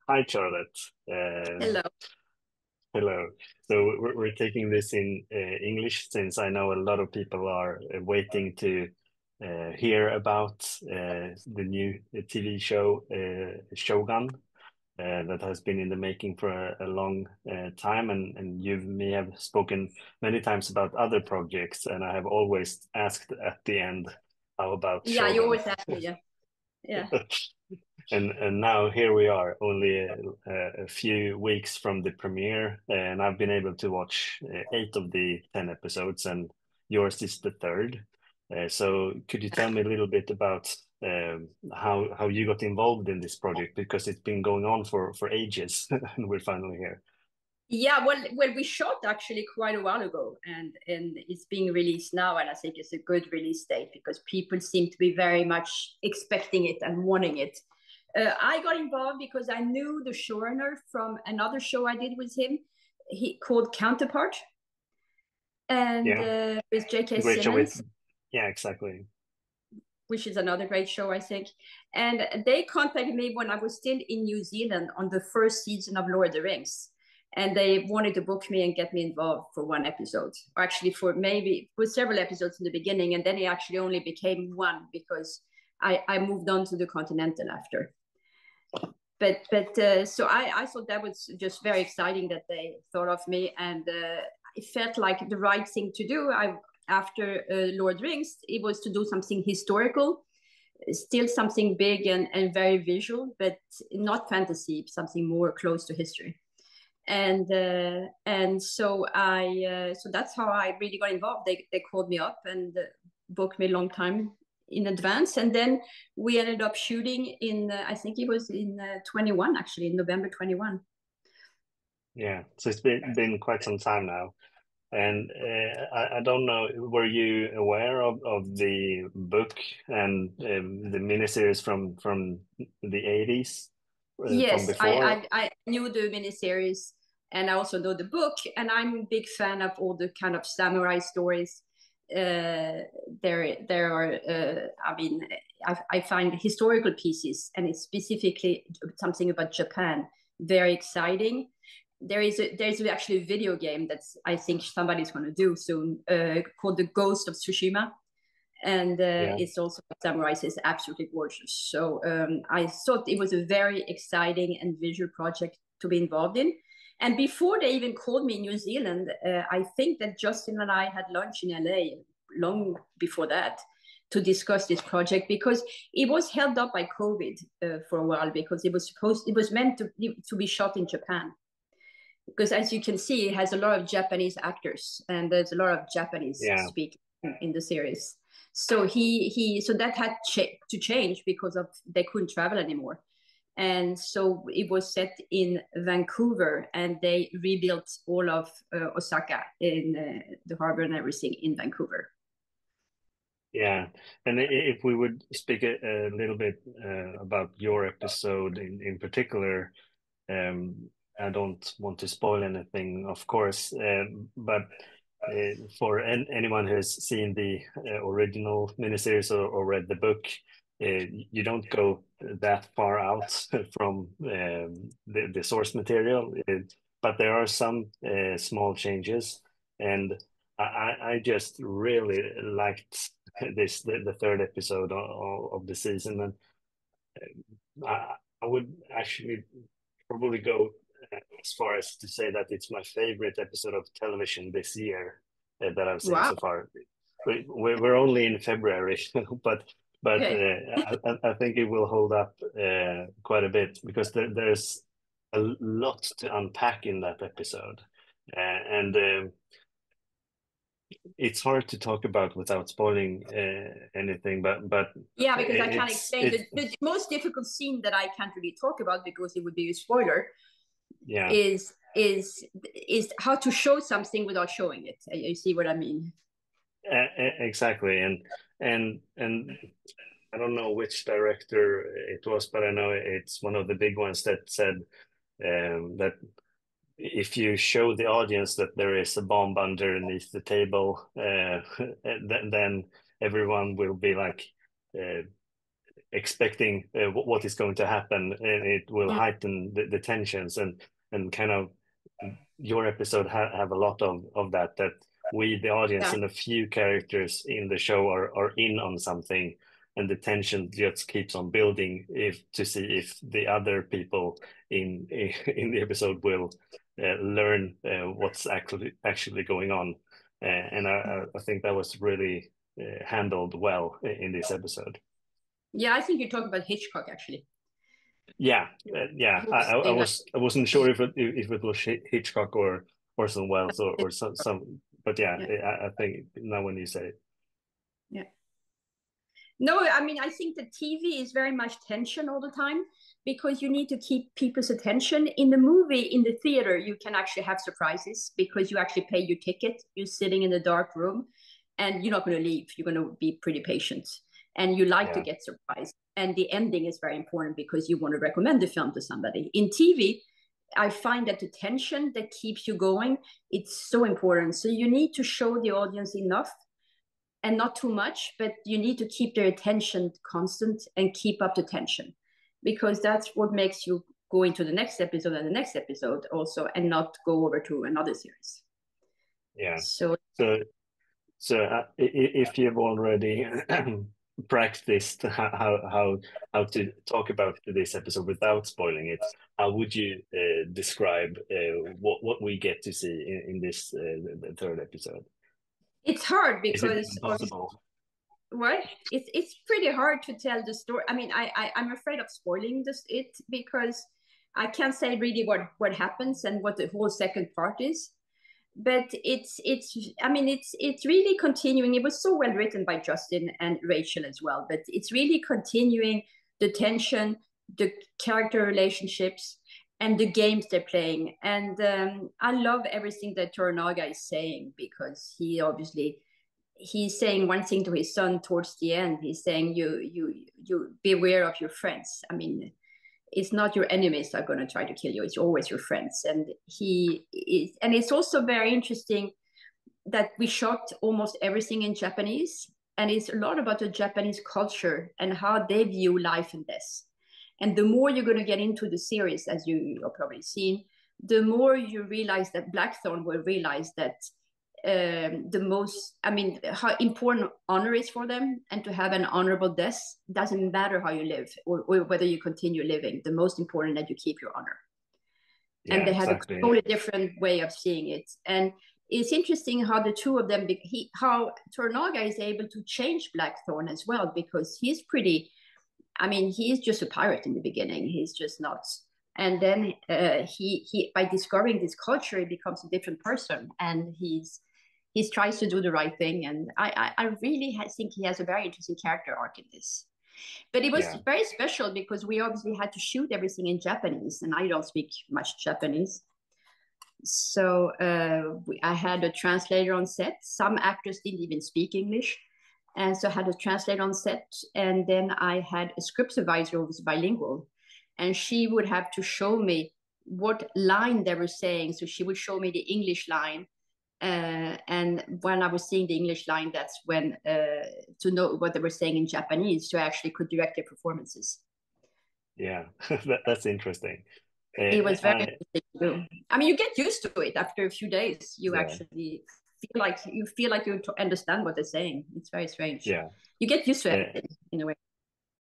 Hi, Charlotte. Hello. Hello. So we're taking this in English since I know a lot of people are waiting to hear about the new TV show Shogun that has been in the making for a long time, and you may have spoken many times about other projects, and I have always asked at the end, how about Yeah, you Shogun? always ask me. Yeah, yeah, And now here we are, only a few weeks from the premiere, and I've been able to watch 8 of the 10 episodes, and yours is the third. So could you tell me a little bit about how you got involved in this project? Because it's been going on for ages, and we're finally here. yeah. Well, we shot actually quite a while ago, and it's being released now, and I think it's a good release date because people seem to be very much expecting it and wanting it. I got involved because I knew the showrunner from another show I did with him. He called Counterpart, and Yeah, with J.K. great show with, Simmons, yeah, exactly. which is another great show, I think. And they contacted me when I was still in New Zealand on the first season of Lord of the Rings. And they wanted to book me and get me involved for one episode. Actually, for several episodes in the beginning. And then it actually only became one because I moved on to the Continental after. But so I thought that was just very exciting that they thought of me, and it felt like the right thing to do. I After Lord Rings, it was to do something historical, still something big and very visual, but not fantasy, something more close to history. And so that's how I really got involved. They called me up and booked me a long time in advance, and then we ended up shooting in I think it was in 21, actually, in November 21. Yeah, so it's been quite some time now. And I don't know, were you aware of the book and the miniseries from the 80s from Yes, before? I knew the miniseries, and I also know the book, and I'm a big fan of all the kind of samurai stories. There are, I mean, I find historical pieces, and it's specifically something about Japan, very exciting. There's actually a video game that's I think somebody's going to do soon, called The Ghost of Tsushima, and Yeah, it's also summarized as absolutely gorgeous. So I thought it was a very exciting and visual project to be involved in. And before they even called me in New Zealand, I think that Justin and I had lunch in LA long before that to discuss this project because it was held up by COVID for a while because it was meant to be shot in Japan. Because as you can see, it has a lot of Japanese actors and there's a lot of Japanese yeah, speak in the series. So so that had to change because of they couldn't travel anymore. And so it was set in Vancouver, and they rebuilt all of Osaka in the harbor and everything in Vancouver. yeah. And if we would speak a little bit about your episode in particular, I don't want to spoil anything, of course, but for anyone who's seen the original miniseries or read the book, you don't go that far out from the source material, but there are some small changes, and I just really liked the third episode of the season, and I would actually probably go as far as to say that it's my favorite episode of television this year that I've seen Wow. so far. We're only in February, but Okay. I think it will hold up quite a bit because there's a lot to unpack in that episode, and it's hard to talk about without spoiling anything. But Yeah, because I can't it's explain the most difficult scene that I can't really talk about because it would be a spoiler yeah. is how to show something without showing it. You see what I mean? Exactly, and I don't know which director it was, but I know it's one of the big ones that said that if you show the audience that there is a bomb underneath the table, then everyone will be like uh, expecting what is going to happen, and it will Mm. heighten the tensions, and kind of your episode have a lot of that we, the audience, Yeah. and a few characters in the show are in on something, and the tension just keeps on building to see if the other people in the episode will learn what's actually going on. And I think that was really handled well in this episode. Yeah, I think you're talking about Hitchcock actually. Yeah, yeah. Who was saying like, I wasn't sure if it was Hitchcock or Orson Welles or some, but yeah, yeah. I think now when you say it. Yeah. No, I mean, I think the TV is very much tension all the time because you need to keep people's attention. In the movie, in the theater, you can actually have surprises because you actually pay your ticket. You're sitting in a dark room and you're not going to leave. You're going to be pretty patient and you like to Yeah, get surprised. And the ending is very important because you want to recommend the film to somebody. In TV, I find that the tension that keeps you going, it's so important. So you need to show the audience enough and not too much, but you need to keep their attention constant and keep up the tension because that's what makes you go into the next episode and the next episode also and not go over to another series. yeah. So If you've already practiced how to talk about this episode without spoiling it, how would you describe what we get to see in this the third episode? it's hard Is it because even possible? what it's pretty hard to tell the story. I mean, I'm afraid of spoiling it because I can't say really what happens and what the whole second part is. But it's I mean it's really continuing. It was so well written by Justin and Rachel as well, but it's really continuing the tension, the character relationships, and the games they're playing. And I love everything that Toranaga is saying because he's saying one thing to his son towards the end. He's saying you beware of your friends. I mean, it's not your enemies that are going to try to kill you, it's always your friends. And it's also very interesting that we shot almost everything in Japanese, and it's a lot about the Japanese culture and how they view life and death. And the more you're going to get into the series, as you've probably seen, the more you realize that Blackthorn will realize that the most, I mean, how important honor is for them, and to have an honorable death doesn't matter how you live or whether you continue living. The most important that you keep your honor. Yeah, And they have exactly. a totally different way of seeing it. And it's interesting how the two of them, how Toranaga is able to change Blackthorn as well, because he's pretty, I mean, he's just a pirate in the beginning. He's just nuts. And then he by discovering this culture, he becomes a different person, and he tries to do the right thing. And I really think he has a very interesting character arc in this. But it was very special because we obviously had to shoot everything in Japanese, and I don't speak much Japanese. So I had a translator on set. Some actors didn't even speak English. And so I had a translator on set. And then I had a script supervisor who was bilingual. And she would have to show me what line they were saying. So she would show me the English line. And when I was seeing the English line, that's when to know what they were saying in Japanese, so I actually could direct their performances. Yeah, that's interesting. It was very interesting to do. I mean, you get used to it after a few days. You actually feel like you understand what they're saying. It's very strange. Yeah. You get used to everything in a way.